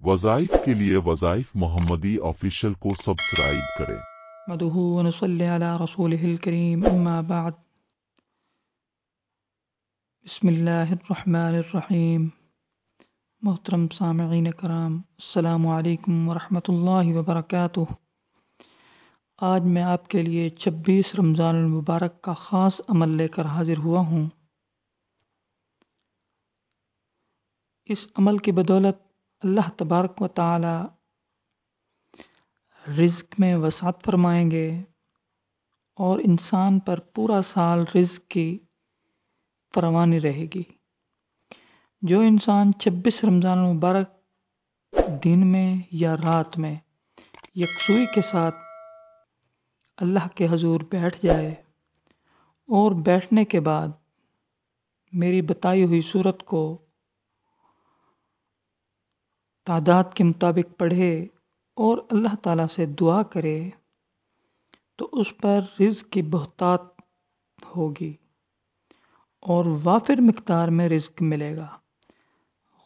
वज़ाइफ के लिए वज़ाइफ मोहम्मदी ऑफिशियल को सब्सक्राइब करें। नहमदुहु व नुसल्ली अला रसूलिहिल करीम, अम्मा बाद। बिस्मिल्लाहिर्रहमानिर्रहीम। मोहतरम सामईन कराम, अस्सलामु अलैकुम व रहमतुल्लाहि व बरकातुहू। आज मैं आपके लिए 26 रमज़ानुल मुबारक का ख़ास अमल लेकर हाजिर हुआ हूँ। इस अमल की बदौलत अल्लाह तबारक व तआला रिज़्क़ में वसाअत फरमाएंगे और इंसान पर पूरा साल रिज़्क़ की फरावानी रहेगी। जो इंसान 26 रमज़ान मुबारक दिन में या रात में यकसुई के साथ अल्लाह के हजूर बैठ जाए और बैठने के बाद मेरी बताई हुई सूरत को तादाद के मुताबिक पढ़े और अल्लाह ताला से दुआ करे तो उस पर रिज़्क़ की बहुतात होगी और वाफिर मिक़दार में रिज़्क़ मिलेगा।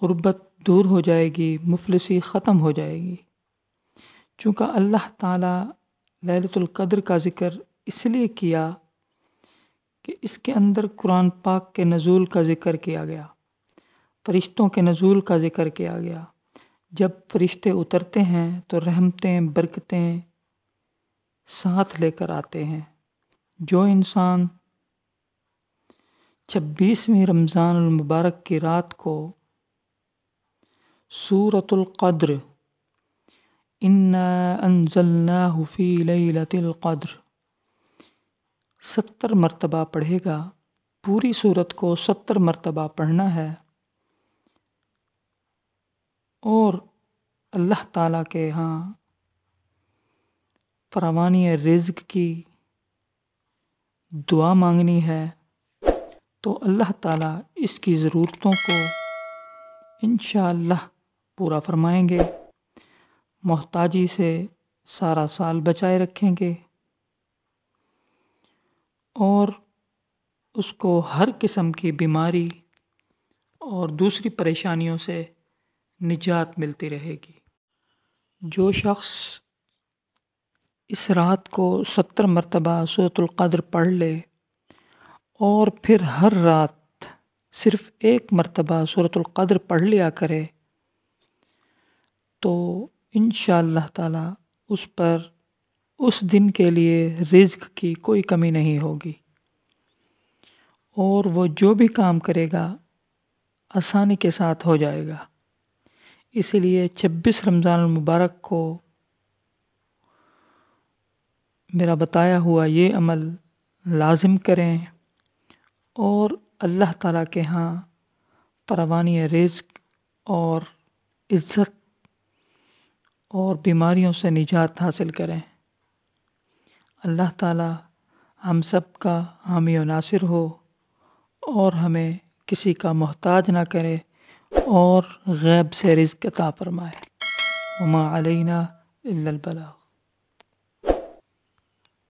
गुर्बत दूर हो जाएगी, मुफलिसी ख़त्म हो जाएगी। चूँकि अल्लाह ताला लैलतुल क़द्र का ज़िक्र इसलिए किया कि इसके अंदर कुरान पाक के नज़ूल का ज़िक्र किया गया, फ़रिश्तों के नज़ूल का ज़िक्र किया गया। जब फ़रिश्ते उतरते हैं तो रहमतें बरकतें साथ लेकर आते हैं। जो इंसान 26वीं रमज़ानुल मुबारक की रात को सूरतुल क़द्र इन्ना अंज़लनाहु फ़ी लैलतिल क़द्र 70 मरतबा पढ़ेगा, पूरी सूरत को 70 मरतबा पढ़ना है और अल्लाह ताला के यहाँ फरावानी रिज़्क़ की दुआ मांगनी है तो अल्लाह ताला इसकी ज़रूरतों को इंशाअल्लाह पूरा फरमाएंगे, मोहताजी से सारा साल बचाए रखेंगे और उसको हर किस्म की बीमारी और दूसरी परेशानियों से निजात मिलती रहेगी। जो शख्स इस रात को 70 मरतबा सूरतुल क़द्र पढ़ ले और फिर हर रात सिर्फ़ 1 मरतबा सूरतुल क़द्र पढ़ लिया करे तो इंशाअल्लाह ताला उस पर उस दिन के लिए रिज़्क़ की कोई कमी नहीं होगी और वो जो भी काम करेगा आसानी के साथ हो जाएगा। इसलिए 26 रमज़ान मुबारक को मेरा बताया हुआ ये अमल लाजिम करें और अल्लाह ताला के यहाँ फरावानी रिज़्क़ और इज़्ज़त और बीमारियों से निजात हासिल करें। अल्लाह ताला हम सब का हामी और नासिर हो और हमें किसी का मोहताज ना करे और गैब से रिज़्क़ अता फरमाए। वमा अलैना इल्लल बलाग।